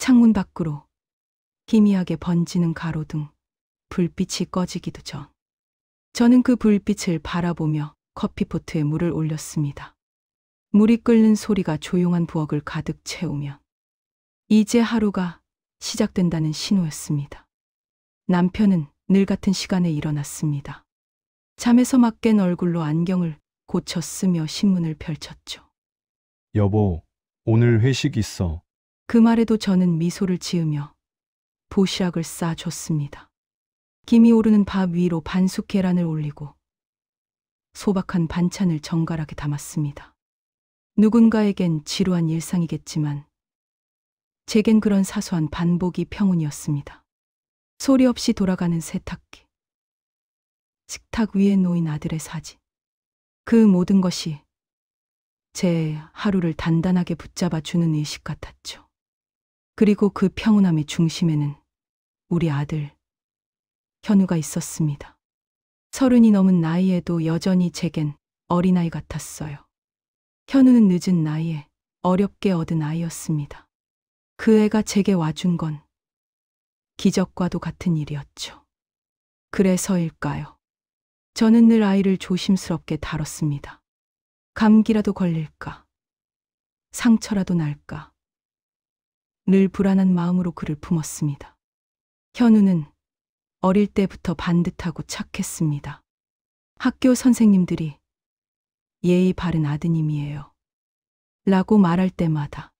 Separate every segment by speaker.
Speaker 1: 창문 밖으로 희미하게 번지는 가로등, 불빛이 꺼지기도 전. 저는 그 불빛을 바라보며 커피포트에 물을 올렸습니다. 물이 끓는 소리가 조용한 부엌을 가득 채우며 이제 하루가 시작된다는 신호였습니다. 남편은 늘 같은 시간에 일어났습니다. 잠에서 막 깬 얼굴로 안경을 고쳐 쓰며 신문을 펼쳤죠.
Speaker 2: 여보, 오늘 회식 있어.
Speaker 1: 그 말에도 저는 미소를 지으며 도시락을 싸줬습니다. 김이 오르는 밥 위로 반숙 계란을 올리고 소박한 반찬을 정갈하게 담았습니다. 누군가에겐 지루한 일상이겠지만 제겐 그런 사소한 반복이 평온이었습니다. 소리 없이 돌아가는 세탁기, 식탁 위에 놓인 아들의 사진, 그 모든 것이 제 하루를 단단하게 붙잡아 주는 의식 같았죠. 그리고 그 평온함의 중심에는 우리 아들 현우가 있었습니다. 30이 넘은 나이에도 여전히 제겐 어린아이 같았어요. 현우는 늦은 나이에 어렵게 얻은 아이였습니다. 그 애가 제게 와준 건 기적과도 같은 일이었죠. 그래서일까요? 저는 늘 아이를 조심스럽게 다뤘습니다. 감기라도 걸릴까? 상처라도 날까? 늘 불안한 마음으로 그를 품었습니다. 현우는 어릴 때부터 반듯하고 착했습니다. 학교 선생님들이 예의 바른 아드님이에요 라고 말할 때마다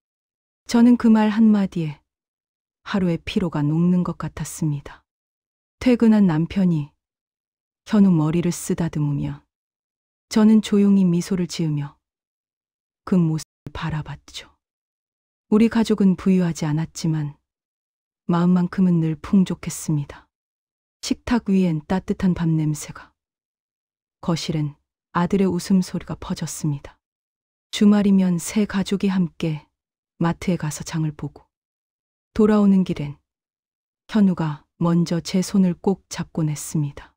Speaker 1: 저는 그 말 한마디에 하루의 피로가 녹는 것 같았습니다. 퇴근한 남편이 현우 머리를 쓰다듬으며 저는 조용히 미소를 지으며 그 모습을 바라봤죠. 우리 가족은 부유하지 않았지만 마음만큼은 늘 풍족했습니다. 식탁 위엔 따뜻한 밥 냄새가, 거실엔 아들의 웃음소리가 퍼졌습니다. 주말이면 새 가족이 함께 마트에 가서 장을 보고 돌아오는 길엔 현우가 먼저 제 손을 꼭 잡곤 했습니다.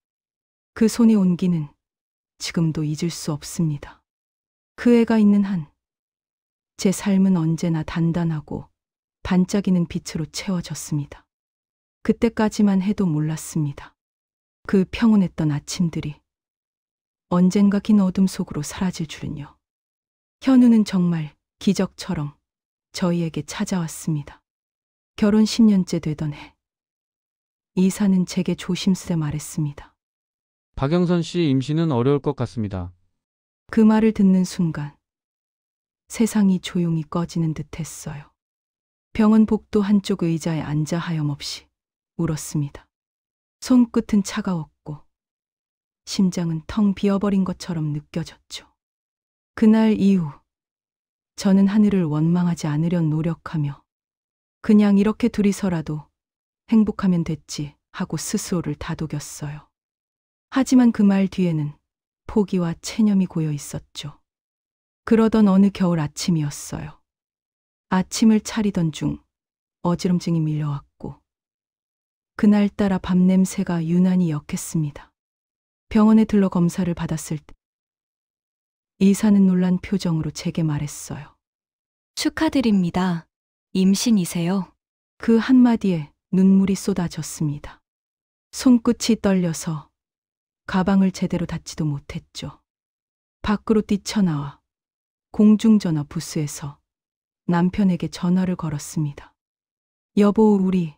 Speaker 1: 그 손의 온기는 지금도 잊을 수 없습니다. 그 애가 있는 한 제 삶은 언제나 단단하고 반짝이는 빛으로 채워졌습니다. 그때까지만 해도 몰랐습니다. 그 평온했던 아침들이 언젠가 긴 어둠 속으로 사라질 줄은요. 현우는 정말 기적처럼 저희에게 찾아왔습니다. 결혼 10년째 되던 해, 이사는 제게 조심스레 말했습니다.
Speaker 3: 박영선 씨 임신은 어려울 것 같습니다.
Speaker 1: 그 말을 듣는 순간 세상이 조용히 꺼지는 듯 했어요. 병원 복도 한쪽 의자에 앉아 하염없이 울었습니다. 손끝은 차가웠고 심장은 텅 비어버린 것처럼 느껴졌죠. 그날 이후 저는 하늘을 원망하지 않으려 노력하며 그냥 이렇게 둘이서라도 행복하면 됐지 하고 스스로를 다독였어요. 하지만 그 말 뒤에는 포기와 체념이 고여 있었죠. 그러던 어느 겨울 아침이었어요. 아침을 차리던 중 어지럼증이 밀려왔고 그날따라 밥 냄새가 유난히 역했습니다. 병원에 들러 검사를 받았을 때 이사는 놀란 표정으로 제게 말했어요.
Speaker 4: 축하드립니다. 임신이세요.
Speaker 1: 그 한마디에 눈물이 쏟아졌습니다. 손끝이 떨려서 가방을 제대로 닫지도 못했죠. 밖으로 뛰쳐나와 공중전화 부스에서 남편에게 전화를 걸었습니다. 여보, 우리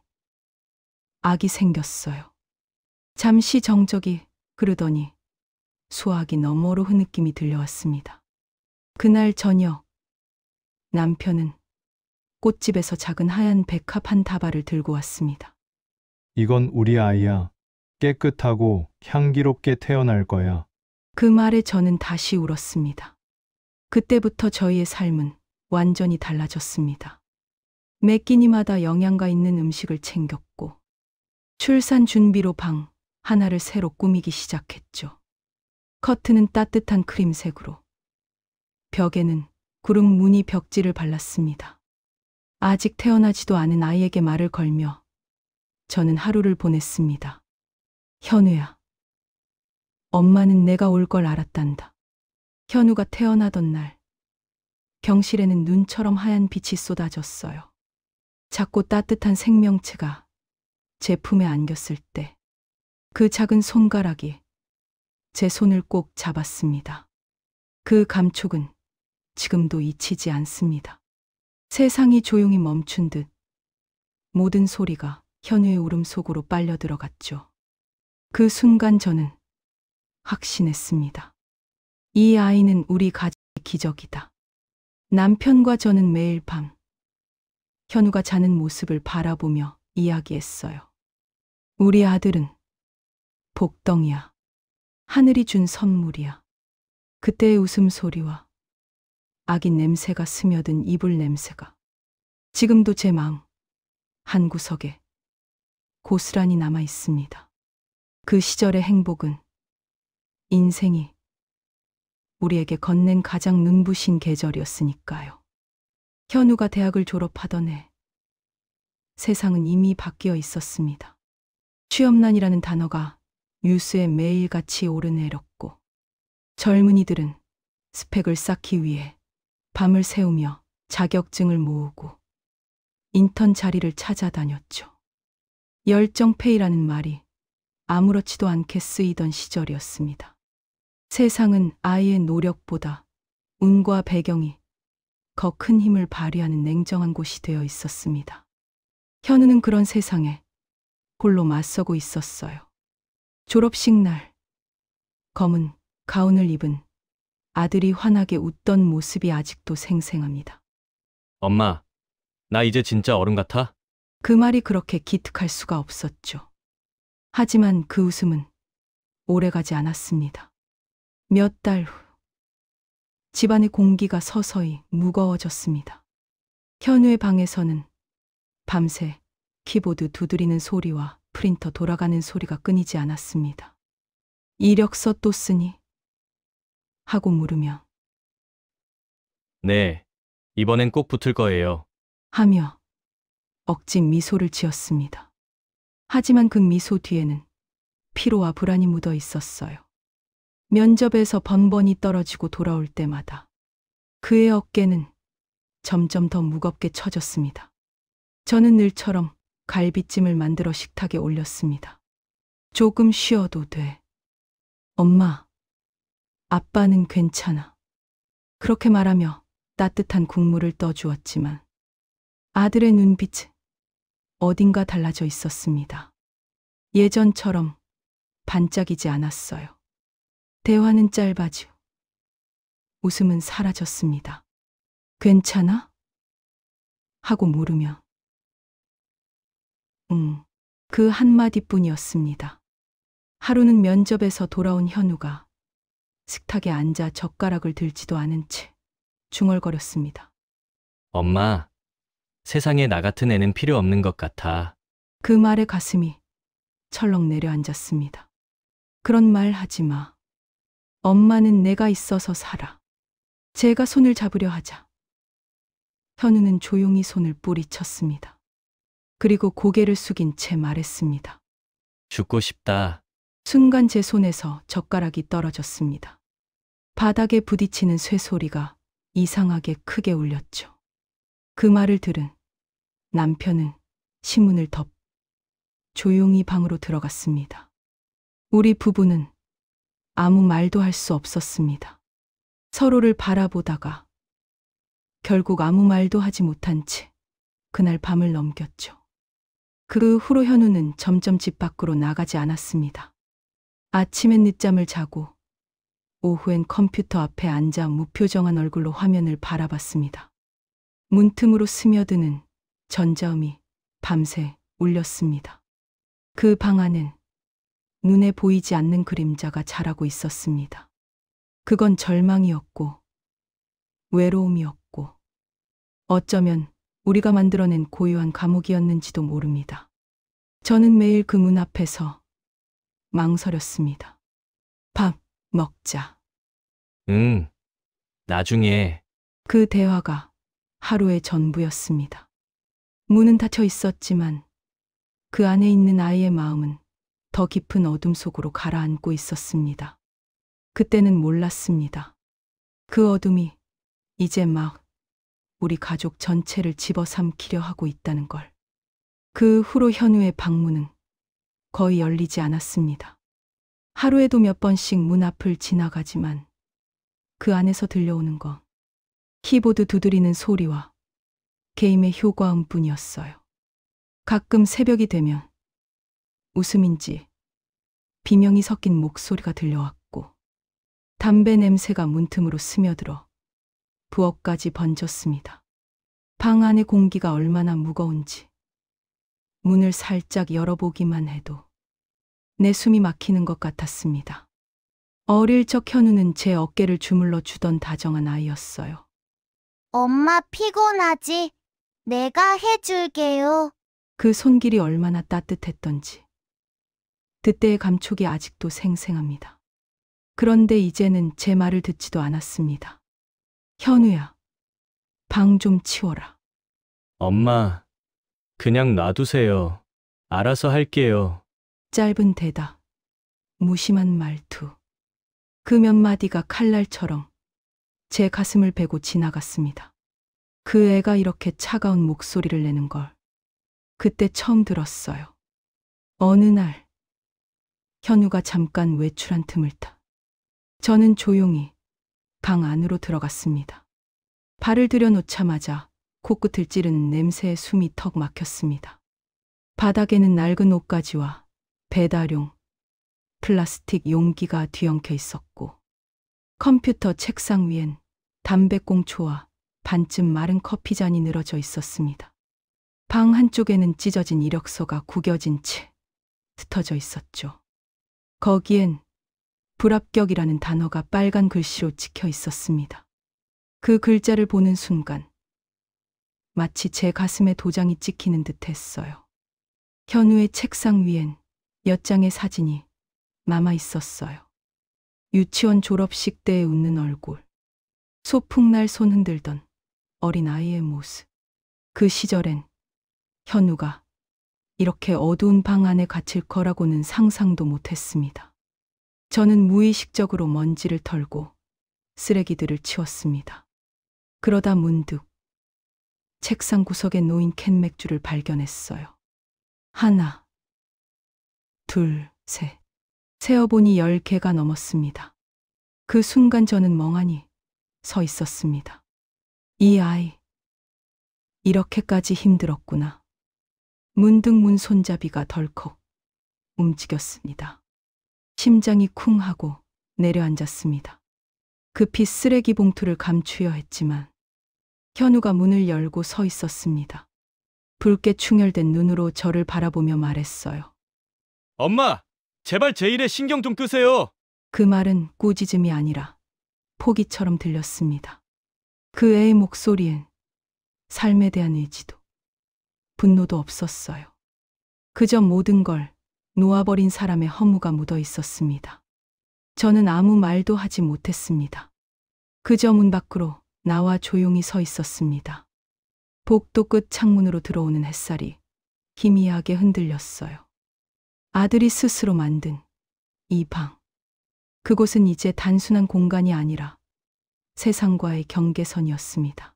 Speaker 1: 아기 생겼어요. 잠시 정적이 흐르더니 소화기 너머로 흐느낌이 들려왔습니다. 그날 저녁 남편은 꽃집에서 작은 하얀 백합 한 다발을 들고 왔습니다.
Speaker 2: 이건 우리 아이야. 깨끗하고 향기롭게 태어날 거야.
Speaker 1: 그 말에 저는 다시 울었습니다. 그때부터 저희의 삶은 완전히 달라졌습니다. 매 끼니마다 영양가 있는 음식을 챙겼고 출산 준비로 방 하나를 새로 꾸미기 시작했죠. 커튼은 따뜻한 크림색으로, 벽에는 구름 무늬 벽지를 발랐습니다. 아직 태어나지도 않은 아이에게 말을 걸며 저는 하루를 보냈습니다. 현우야, 엄마는 내가 올 걸 알았단다. 현우가 태어나던 날, 병실에는 눈처럼 하얀 빛이 쏟아졌어요. 작고 따뜻한 생명체가 제 품에 안겼을 때 그 작은 손가락이 제 손을 꼭 잡았습니다. 그 감촉은 지금도 잊히지 않습니다. 세상이 조용히 멈춘 듯 모든 소리가 현우의 울음 속으로 빨려 들어갔죠. 그 순간 저는 확신했습니다. 이 아이는 우리 가족의 기적이다. 남편과 저는 매일 밤 현우가 자는 모습을 바라보며 이야기했어요. 우리 아들은 복덩이야. 하늘이 준 선물이야. 그때의 웃음소리와 아기 냄새가 스며든 이불 냄새가 지금도 제 마음 한구석에 고스란히 남아 있습니다. 그 시절의 행복은 인생이 우리에게 건넨 가장 눈부신 계절이었으니까요. 현우가 대학을 졸업하던 해 세상은 이미 바뀌어 있었습니다. 취업난이라는 단어가 뉴스에 매일같이 오르내렸고 젊은이들은 스펙을 쌓기 위해 밤을 새우며 자격증을 모으고 인턴 자리를 찾아다녔죠. 열정페이라는 말이 아무렇지도 않게 쓰이던 시절이었습니다. 세상은 아이의 노력보다 운과 배경이 더 큰 힘을 발휘하는 냉정한 곳이 되어 있었습니다. 현우는 그런 세상에 홀로 맞서고 있었어요. 졸업식 날 검은 가운을 입은 아들이 환하게 웃던 모습이 아직도 생생합니다.
Speaker 5: 엄마, 나 이제 진짜 어른 같아?
Speaker 1: 그 말이 그렇게 기특할 수가 없었죠. 하지만 그 웃음은 오래가지 않았습니다. 몇 달 후 집안의 공기가 서서히 무거워졌습니다. 현우의 방에서는 밤새 키보드 두드리는 소리와 프린터 돌아가는 소리가 끊이지 않았습니다. 이력서 또 쓰니? 하고 물으며
Speaker 5: 네, 이번엔 꼭 붙을 거예요.
Speaker 1: 하며 억지 미소를 지었습니다. 하지만 그 미소 뒤에는 피로와 불안이 묻어 있었어요. 면접에서 번번이 떨어지고 돌아올 때마다 그의 어깨는 점점 더 무겁게 처졌습니다. 저는 늘처럼 갈비찜을 만들어 식탁에 올렸습니다. 조금 쉬어도 돼. 엄마, 아빠는 괜찮아. 그렇게 말하며 따뜻한 국물을 떠주었지만 아들의 눈빛은 어딘가 달라져 있었습니다. 예전처럼 반짝이지 않았어요. 대화는 짧아지고 웃음은 사라졌습니다. 괜찮아? 하고 물으며 그 한마디뿐이었습니다. 하루는 면접에서 돌아온 현우가 식탁에 앉아 젓가락을 들지도 않은 채 중얼거렸습니다.
Speaker 5: 엄마, 세상에 나 같은 애는 필요 없는 것 같아.
Speaker 1: 그 말에 가슴이 철렁 내려앉았습니다. 그런 말 하지 마. 엄마는 내가 있어서 살아. 제가 손을 잡으려 하자 현우는 조용히 손을 뿌리쳤습니다. 그리고 고개를 숙인 채 말했습니다.
Speaker 5: 죽고 싶다.
Speaker 1: 순간 제 손에서 젓가락이 떨어졌습니다. 바닥에 부딪히는 쇠소리가 이상하게 크게 울렸죠. 그 말을 들은 남편은 신문을 덮 조용히 방으로 들어갔습니다. 우리 부부는 아무 말도 할 수 없었습니다. 서로를 바라보다가 결국 아무 말도 하지 못한 채 그날 밤을 넘겼죠. 그 후로 현우는 점점 집 밖으로 나가지 않았습니다. 아침엔 늦잠을 자고 오후엔 컴퓨터 앞에 앉아 무표정한 얼굴로 화면을 바라봤습니다. 문틈으로 스며드는 전자음이 밤새 울렸습니다. 그 방 안엔 눈에 보이지 않는 그림자가 자라고 있었습니다. 그건 절망이었고 외로움이었고 어쩌면 우리가 만들어낸 고유한 감옥이었는지도 모릅니다. 저는 매일 그 문 앞에서 망설였습니다. 밥 먹자.
Speaker 5: 응, 나중에.
Speaker 1: 그 대화가 하루의 전부였습니다. 문은 닫혀 있었지만 그 안에 있는 아이의 마음은 더 깊은 어둠 속으로 가라앉고 있었습니다. 그때는 몰랐습니다. 그 어둠이 이제 막 우리 가족 전체를 집어삼키려 하고 있다는 걸. 그 후로 현우의 방문은 거의 열리지 않았습니다. 하루에도 몇 번씩 문 앞을 지나가지만 그 안에서 들려오는 건 키보드 두드리는 소리와 게임의 효과음뿐이었어요. 가끔 새벽이 되면 웃음인지 비명이 섞인 목소리가 들려왔고 담배 냄새가 문틈으로 스며들어 부엌까지 번졌습니다. 방 안의 공기가 얼마나 무거운지 문을 살짝 열어보기만 해도 내 숨이 막히는 것 같았습니다. 어릴 적 현우는 제 어깨를 주물러 주던 다정한 아이였어요.
Speaker 6: 엄마 피곤하지? 내가 해줄게요.
Speaker 1: 그 손길이 얼마나 따뜻했던지 그때의 감촉이 아직도 생생합니다. 그런데 이제는 제 말을 듣지도 않았습니다. 현우야, 방 좀 치워라.
Speaker 5: 엄마, 그냥 놔두세요. 알아서 할게요.
Speaker 1: 짧은 대답, 무심한 말투. 그 몇 마디가 칼날처럼 제 가슴을 베고 지나갔습니다. 그 애가 이렇게 차가운 목소리를 내는 걸 그때 처음 들었어요. 어느 날 현우가 잠깐 외출한 틈을 타 저는 조용히 방 안으로 들어갔습니다. 발을 들여놓자마자 코끝을 찌르는 냄새에 숨이 턱 막혔습니다. 바닥에는 낡은 옷가지와 배달용 플라스틱 용기가 뒤엉켜 있었고 컴퓨터 책상 위엔 담배꽁초와 반쯤 마른 커피잔이 늘어져 있었습니다. 방 한쪽에는 찢어진 이력서가 구겨진 채 흩어져 있었죠. 거기엔 불합격이라는 단어가 빨간 글씨로 찍혀 있었습니다. 그 글자를 보는 순간 마치 제 가슴에 도장이 찍히는 듯 했어요. 현우의 책상 위엔 몇 장의 사진이 남아 있었어요. 유치원 졸업식 때의 웃는 얼굴, 소풍날 손 흔들던 어린아이의 모습. 그 시절엔 현우가 이렇게 어두운 방 안에 갇힐 거라고는 상상도 못했습니다. 저는 무의식적으로 먼지를 털고 쓰레기들을 치웠습니다. 그러다 문득 책상 구석에 놓인 캔 맥주를 발견했어요. 하나, 둘, 셋. 세어보니 10개가 넘었습니다. 그 순간 저는 멍하니 서 있었습니다. 이 아이, 이렇게까지 힘들었구나. 문득 문 손잡이가 덜컥 움직였습니다. 심장이 쿵 하고 내려앉았습니다. 급히 쓰레기 봉투를 감추려 했지만 현우가 문을 열고 서 있었습니다. 붉게 충혈된 눈으로 저를 바라보며 말했어요.
Speaker 5: 엄마, 제발 제 일에 신경 좀 끄세요.
Speaker 1: 그 말은 꾸짖음이 아니라 포기처럼 들렸습니다. 그 애의 목소리엔 삶에 대한 의지도 분노도 없었어요. 그저 모든 걸 놓아버린 사람의 허무가 묻어 있었습니다. 저는 아무 말도 하지 못했습니다. 그저 문 밖으로 나와 조용히 서 있었습니다. 복도 끝 창문으로 들어오는 햇살이 희미하게 흔들렸어요. 아들이 스스로 만든 이 방. 그곳은 이제 단순한 공간이 아니라 세상과의 경계선이었습니다.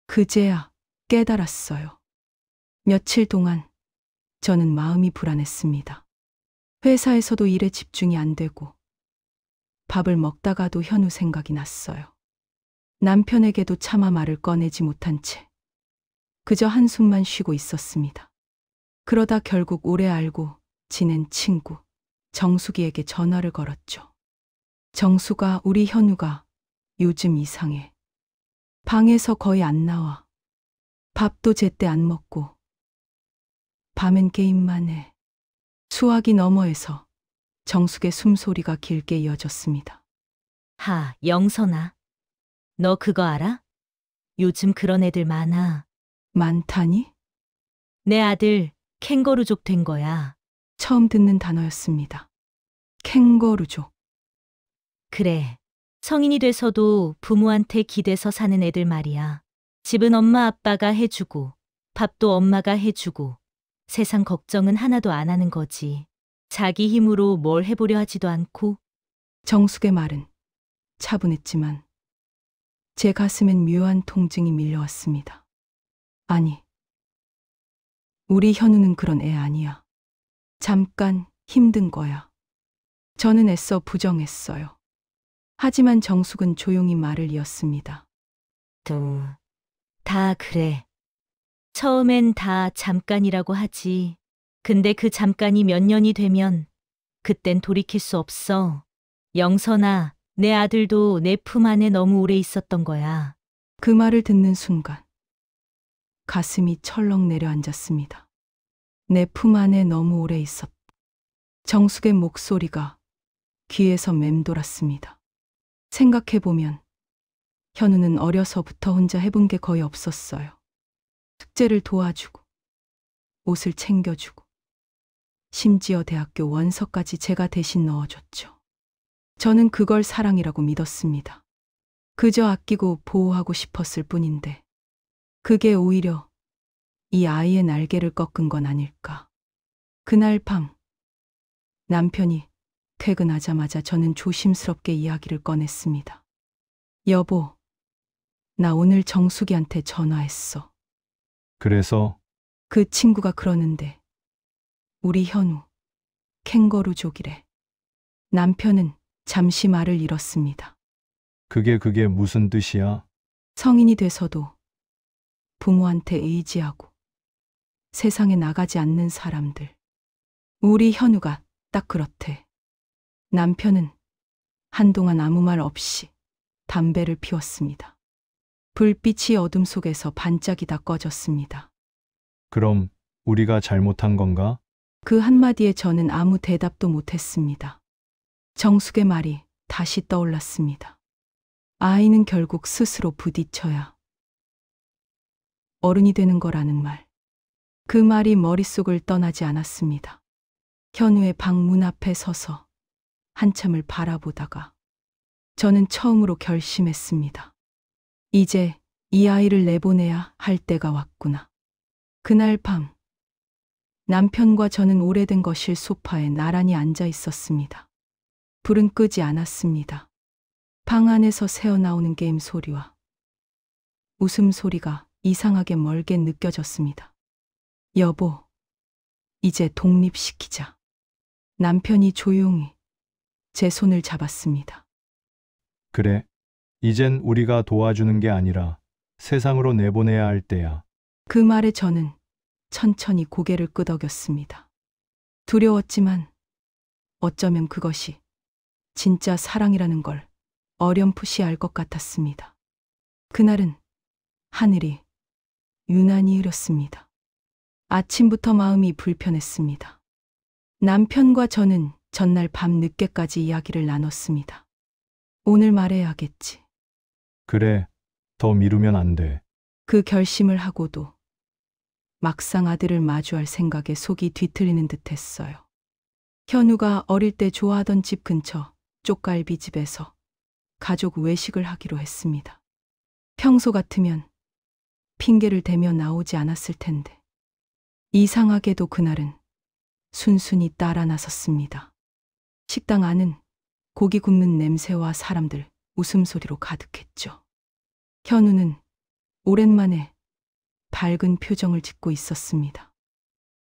Speaker 1: 그제야 깨달았어요. 며칠 동안 저는 마음이 불안했습니다. 회사에서도 일에 집중이 안 되고 밥을 먹다가도 현우 생각이 났어요. 남편에게도 차마 말을 꺼내지 못한 채 그저 한숨만 쉬고 있었습니다. 그러다 결국 오래 알고 지낸 친구 정숙이에게 전화를 걸었죠. 정숙아, 우리 현우가 요즘 이상해. 방에서 거의 안 나와. 밥도 제때 안 먹고 밤엔 게임만 해. 수화기 너머에서 정숙의 숨소리가 길게 이어졌습니다.
Speaker 7: 하, 영선아. 너 그거 알아? 요즘 그런 애들 많아.
Speaker 1: 많다니?
Speaker 7: 내 아들 캥거루족 된 거야.
Speaker 1: 처음 듣는 단어였습니다. 캥거루족.
Speaker 7: 그래. 성인이 돼서도 부모한테 기대서 사는 애들 말이야. 집은 엄마 아빠가 해주고 밥도 엄마가 해주고 세상 걱정은 하나도 안 하는 거지. 자기 힘으로 뭘 해보려 하지도 않고.
Speaker 1: 정숙의 말은 차분했지만 제 가슴엔 묘한 통증이 밀려왔습니다. 아니, 우리 현우는 그런 애 아니야. 잠깐 힘든 거야. 저는 애써 부정했어요. 하지만 정숙은 조용히 말을 이었습니다.
Speaker 7: 다 그래. 처음엔 다 잠깐이라고 하지. 근데 그 잠깐이 몇 년이 되면 그땐 돌이킬 수 없어. 영선아, 내 아들도 내 품 안에 너무 오래 있었던 거야.
Speaker 1: 그 말을 듣는 순간 가슴이 철렁 내려앉았습니다. 내 품 안에 너무 오래 있었다. 정숙의 목소리가 귀에서 맴돌았습니다. 생각해보면 현우는 어려서부터 혼자 해본 게 거의 없었어요. 숙제를 도와주고 옷을 챙겨주고 심지어 대학교 원서까지 제가 대신 넣어줬죠. 저는 그걸 사랑이라고 믿었습니다. 그저 아끼고 보호하고 싶었을 뿐인데 그게 오히려 이 아이의 날개를 꺾은 건 아닐까. 그날 밤 남편이 퇴근하자마자 저는 조심스럽게 이야기를 꺼냈습니다. 여보, 나 오늘 정숙이한테 전화했어.
Speaker 2: 그래서
Speaker 1: 그 친구가 그러는데 우리 현우 캥거루족이래. 남편은 잠시 말을 잃었습니다.
Speaker 2: 그게 무슨 뜻이야?
Speaker 1: 성인이 돼서도 부모한테 의지하고 세상에 나가지 않는 사람들. 우리 현우가 딱 그렇대. 남편은 한동안 아무 말 없이 담배를 피웠습니다. 불빛이 어둠 속에서 반짝이다 꺼졌습니다.
Speaker 2: 그럼 우리가 잘못한 건가?
Speaker 1: 그 한마디에 저는 아무 대답도 못했습니다. 정숙의 말이 다시 떠올랐습니다. 아이는 결국 스스로 부딪혀야 어른이 되는 거라는 말. 그 말이 머릿속을 떠나지 않았습니다. 현우의 방 문 앞에 서서 한참을 바라보다가 저는 처음으로 결심했습니다. 이제 이 아이를 내보내야 할 때가 왔구나. 그날 밤 남편과 저는 오래된 거실 소파에 나란히 앉아 있었습니다. 불은 끄지 않았습니다. 방 안에서 새어나오는 게임 소리와 웃음소리가 이상하게 멀게 느껴졌습니다. 여보, 이제 독립시키자. 남편이 조용히 제 손을 잡았습니다.
Speaker 2: 그래. 이젠 우리가 도와주는 게 아니라 세상으로 내보내야 할 때야.
Speaker 1: 그 말에 저는 천천히 고개를 끄덕였습니다. 두려웠지만 어쩌면 그것이 진짜 사랑이라는 걸 어렴풋이 알 것 같았습니다. 그날은 하늘이 유난히 흐렸습니다. 아침부터 마음이 불편했습니다. 남편과 저는 전날 밤 늦게까지 이야기를 나눴습니다. 오늘 말해야겠지.
Speaker 2: 그래. 더 미루면 안 돼.
Speaker 1: 그 결심을 하고도 막상 아들을 마주할 생각에 속이 뒤틀리는 듯했어요. 현우가 어릴 때 좋아하던 집 근처 쪽갈비집에서 가족 외식을 하기로 했습니다. 평소 같으면 핑계를 대며 나오지 않았을 텐데 이상하게도 그날은 순순히 따라 나섰습니다. 식당 안은 고기 굽는 냄새와 사람들 웃음소리로 가득했죠. 현우는 오랜만에 밝은 표정을 짓고 있었습니다.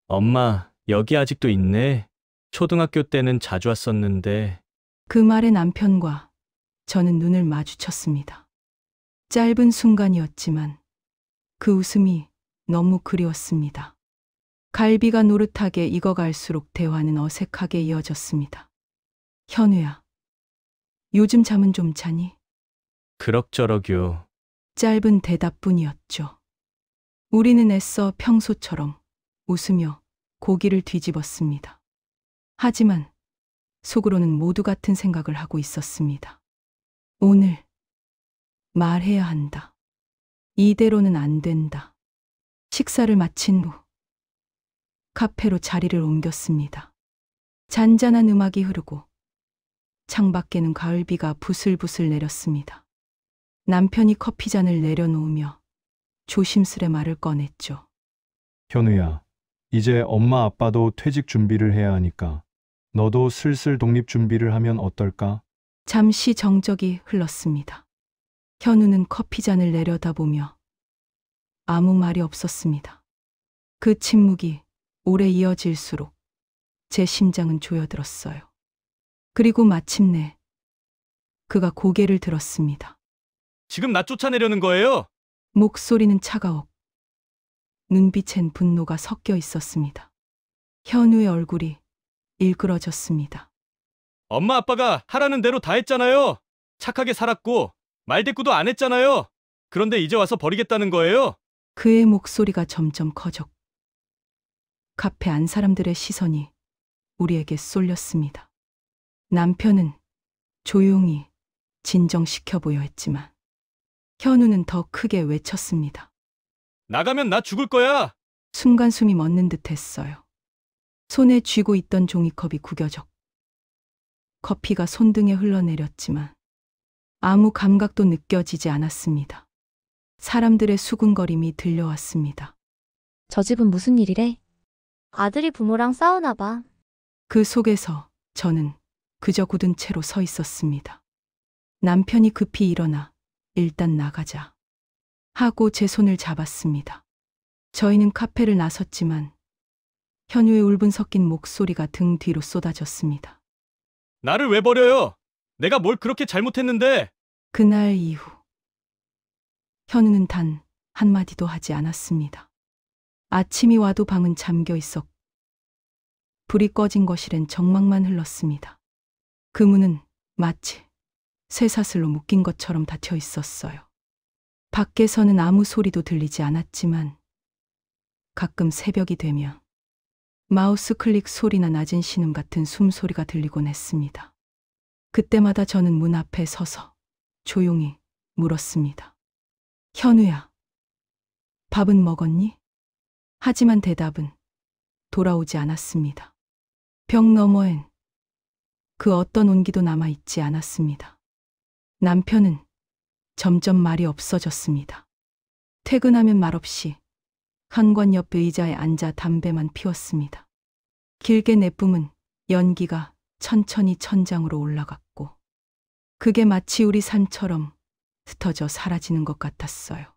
Speaker 5: 엄마, 여기 아직도 있네. 초등학교 때는 자주 왔었는데.
Speaker 1: 그 말에 남편과 저는 눈을 마주쳤습니다. 짧은 순간이었지만 그 웃음이 너무 그리웠습니다. 갈비가 노릇하게 익어갈수록 대화는 어색하게 이어졌습니다. 현우야, 요즘 잠은 좀 자니?
Speaker 5: 그럭저럭요.
Speaker 1: 짧은 대답뿐이었죠. 우리는 애써 평소처럼 웃으며 고기를 뒤집었습니다. 하지만 속으로는 모두 같은 생각을 하고 있었습니다. 오늘 말해야 한다. 이대로는 안 된다. 식사를 마친 후 카페로 자리를 옮겼습니다. 잔잔한 음악이 흐르고 창밖에는 가을비가 부슬부슬 내렸습니다. 남편이 커피잔을 내려놓으며 조심스레 말을 꺼냈죠.
Speaker 2: 현우야, 이제 엄마 아빠도 퇴직 준비를 해야 하니까 너도 슬슬 독립 준비를 하면 어떨까?
Speaker 1: 잠시 정적이 흘렀습니다. 현우는 커피잔을 내려다보며 아무 말이 없었습니다. 그 침묵이 오래 이어질수록 제 심장은 조여들었어요. 그리고 마침내 그가 고개를 들었습니다.
Speaker 5: 지금 나 쫓아내려는 거예요?
Speaker 1: 목소리는 차가웠고 눈빛엔 분노가 섞여 있었습니다. 현우의 얼굴이 일그러졌습니다.
Speaker 5: 엄마 아빠가 하라는 대로 다 했잖아요. 착하게 살았고 말대꾸도 안 했잖아요. 그런데 이제 와서 버리겠다는 거예요?
Speaker 1: 그의 목소리가 점점 커졌고 카페 안 사람들의 시선이 우리에게 쏠렸습니다. 남편은 조용히 진정시켜 보여 했지만 현우는 더 크게 외쳤습니다.
Speaker 5: 나가면 나 죽을 거야.
Speaker 1: 순간 숨이 멎는 듯 했어요. 손에 쥐고 있던 종이컵이 구겨졌고 커피가 손등에 흘러내렸지만 아무 감각도 느껴지지 않았습니다. 사람들의 수군거림이 들려왔습니다.
Speaker 8: 저 집은 무슨 일이래? 아들이 부모랑 싸우나 봐.
Speaker 1: 그 속에서 저는 그저 굳은 채로 서 있었습니다. 남편이 급히 일어나 일단 나가자 하고 제 손을 잡았습니다. 저희는 카페를 나섰지만 현우의 울분 섞인 목소리가 등 뒤로 쏟아졌습니다.
Speaker 5: 나를 왜 버려요? 내가 뭘 그렇게 잘못했는데?
Speaker 1: 그날 이후 현우는 단 한마디도 하지 않았습니다. 아침이 와도 방은 잠겨 있었고 불이 꺼진 거실엔 정막만 흘렀습니다. 그 문은 마치 쇠사슬로 묶인 것처럼 닫혀 있었어요. 밖에서는 아무 소리도 들리지 않았지만 가끔 새벽이 되면 마우스 클릭 소리나 낮은 신음 같은 숨소리가 들리곤 했습니다. 그때마다 저는 문 앞에 서서 조용히 물었습니다. 현우야, 밥은 먹었니? 하지만 대답은 돌아오지 않았습니다. 벽 너머엔 그 어떤 온기도 남아있지 않았습니다. 남편은 점점 말이 없어졌습니다. 퇴근하면 말없이 현관 옆 의자에 앉아 담배만 피웠습니다. 길게 내뿜은 연기가 천천히 천장으로 올라갔고 그게 마치 우리 삶처럼 흩어져 사라지는 것 같았어요.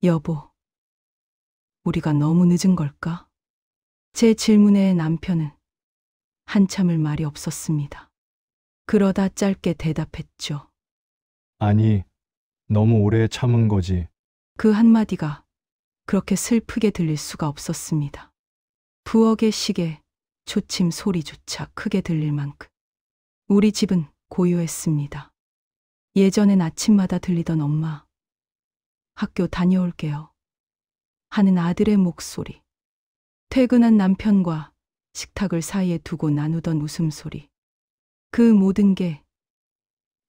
Speaker 1: 여보, 우리가 너무 늦은 걸까? 제 질문에 남편은 한참을 말이 없었습니다. 그러다 짧게 대답했죠.
Speaker 2: 아니, 너무 오래 참은 거지.
Speaker 1: 그 한마디가 그렇게 슬프게 들릴 수가 없었습니다. 부엌의 시계, 초침 소리조차 크게 들릴 만큼 우리 집은 고요했습니다. 예전엔 아침마다 들리던 엄마, 학교 다녀올게요 하는 아들의 목소리, 퇴근한 남편과 식탁을 사이에 두고 나누던 웃음소리, 그 모든 게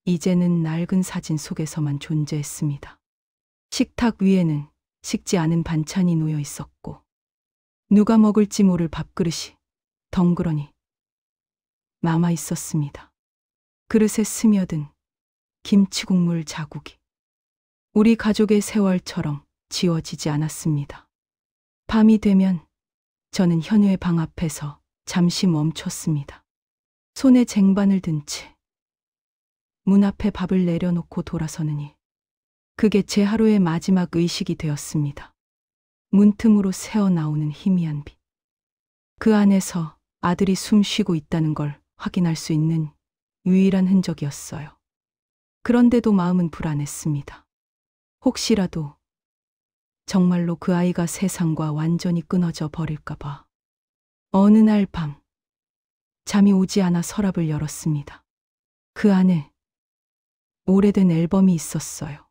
Speaker 1: 이제는 낡은 사진 속에서만 존재했습니다. 식탁 위에는 식지 않은 반찬이 놓여 있었고 누가 먹을지 모를 밥그릇이 덩그러니 남아 있었습니다. 그릇에 스며든 김치 국물 자국이 우리 가족의 세월처럼 지워지지 않았습니다. 밤이 되면 저는 현우의 방 앞에서 잠시 멈췄습니다. 손에 쟁반을 든 채 문 앞에 밥을 내려놓고 돌아서느니 그게 제 하루의 마지막 의식이 되었습니다. 문틈으로 새어나오는 희미한 빛. 그 안에서 아들이 숨 쉬고 있다는 걸 확인할 수 있는 유일한 흔적이었어요. 그런데도 마음은 불안했습니다. 혹시라도 정말로 그 아이가 세상과 완전히 끊어져 버릴까 봐. 어느 날 밤 잠이 오지 않아 서랍을 열었습니다. 그 안에 오래된 앨범이 있었어요.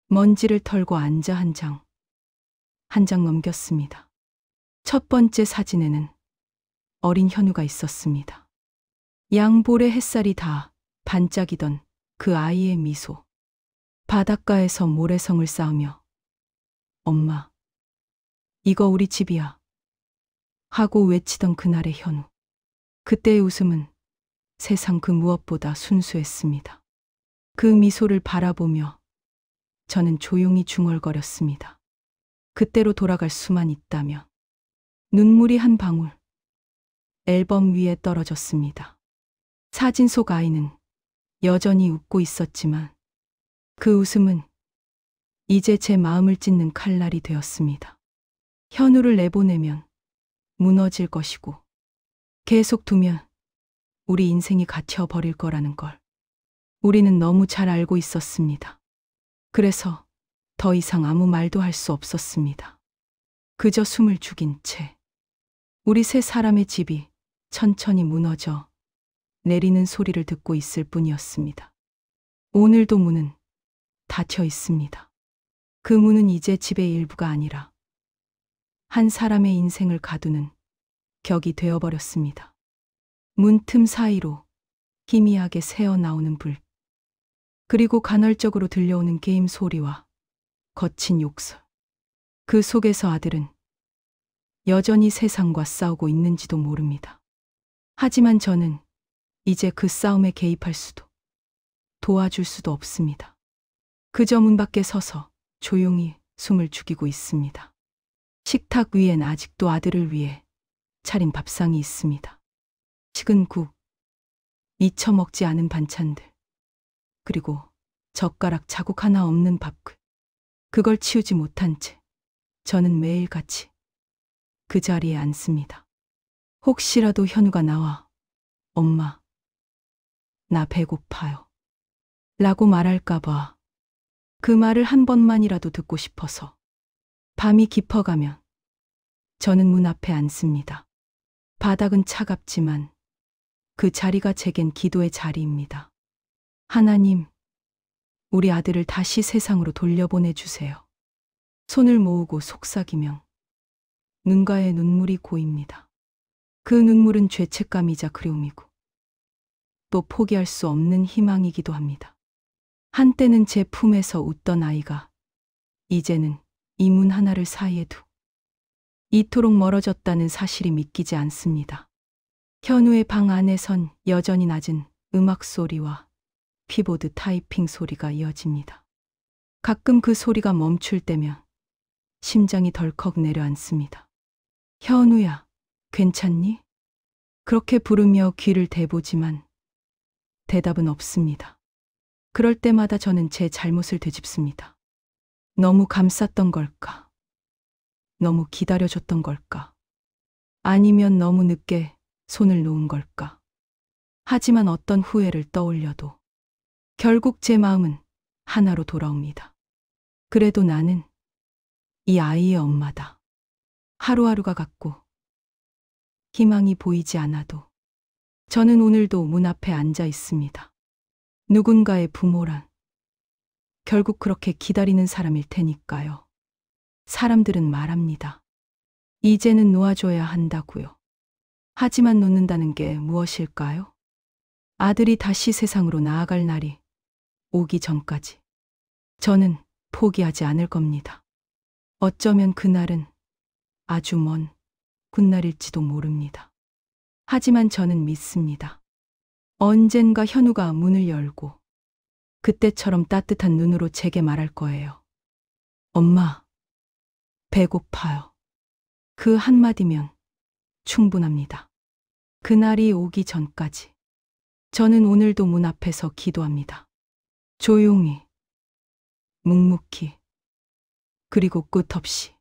Speaker 1: 먼지를 털고 앉아 한 장 넘겼습니다. 첫 번째 사진에는 어린 현우가 있었습니다. 양볼의 햇살이 다 반짝이던 그 아이의 미소. 바닷가에서 모래성을 쌓으며 엄마, 이거 우리 집이야 하고 외치던 그날의 현우. 그때의 웃음은 세상 그 무엇보다 순수했습니다. 그 미소를 바라보며 저는 조용히 중얼거렸습니다. 그때로 돌아갈 수만 있다면. 눈물이 한 방울 앨범 위에 떨어졌습니다. 사진 속 아이는 여전히 웃고 있었지만 그 웃음은 이제 제 마음을 찢는 칼날이 되었습니다. 현우를 내보내면 무너질 것이고 계속 두면 우리 인생이 갇혀버릴 거라는 걸 우리는 너무 잘 알고 있었습니다. 그래서 더 이상 아무 말도 할 수 없었습니다. 그저 숨을 죽인 채 우리 세 사람의 집이 천천히 무너져 내리는 소리를 듣고 있을 뿐이었습니다. 오늘도 문은 닫혀 있습니다. 그 문은 이제 집의 일부가 아니라 한 사람의 인생을 가두는 격이 되어버렸습니다. 문틈 사이로 희미하게 새어나오는 불, 그리고 간헐적으로 들려오는 게임 소리와 거친 욕설. 그 속에서 아들은 여전히 세상과 싸우고 있는지도 모릅니다. 하지만 저는 이제 그 싸움에 개입할 수도 도와줄 수도 없습니다. 그저 문 밖에 서서 조용히 숨을 죽이고 있습니다. 식탁 위엔 아직도 아들을 위해 차린 밥상이 있습니다. 식은 국, 미처 먹지 않은 반찬들, 그리고 젓가락 자국 하나 없는 밥글. 그걸 치우지 못한 채 저는 매일같이 그 자리에 앉습니다. 혹시라도 현우가 나와 엄마, 나 배고파요 라고 말할까봐 그 말을 한 번만이라도 듣고 싶어서 밤이 깊어가면 저는 문 앞에 앉습니다. 바닥은 차갑지만 그 자리가 제겐 기도의 자리입니다. 하나님, 우리 아들을 다시 세상으로 돌려보내주세요. 손을 모으고 속삭이며 눈가에 눈물이 고입니다. 그 눈물은 죄책감이자 그리움이고 또 포기할 수 없는 희망이기도 합니다. 한때는 제 품에서 웃던 아이가 이제는 이 문 하나를 사이에 두 이토록 멀어졌다는 사실이 믿기지 않습니다. 현우의 방 안에선 여전히 낮은 음악 소리와 키보드 타이핑 소리가 이어집니다. 가끔 그 소리가 멈출 때면 심장이 덜컥 내려앉습니다. 현우야, 괜찮니? 그렇게 부르며 귀를 대보지만 대답은 없습니다. 그럴 때마다 저는 제 잘못을 되짚습니다. 너무 감쌌던 걸까? 너무 기다려줬던 걸까? 아니면 너무 늦게 손을 놓은 걸까? 하지만 어떤 후회를 떠올려도 결국 제 마음은 하나로 돌아옵니다. 그래도 나는 이 아이의 엄마다. 하루하루가 같고 희망이 보이지 않아도 저는 오늘도 문 앞에 앉아 있습니다. 누군가의 부모란 결국 그렇게 기다리는 사람일 테니까요. 사람들은 말합니다. 이제는 놓아줘야 한다고요. 하지만 놓는다는 게 무엇일까요? 아들이 다시 세상으로 나아갈 날이 오기 전까지 저는 포기하지 않을 겁니다. 어쩌면 그날은 아주 먼 훗날일지도 모릅니다. 하지만 저는 믿습니다. 언젠가 현우가 문을 열고 그때처럼 따뜻한 눈으로 제게 말할 거예요. 엄마, 배고파요. 그 한마디면 충분합니다. 그날이 오기 전까지 저는 오늘도 문 앞에서 기도합니다. 조용히, 묵묵히, 그리고 끝없이.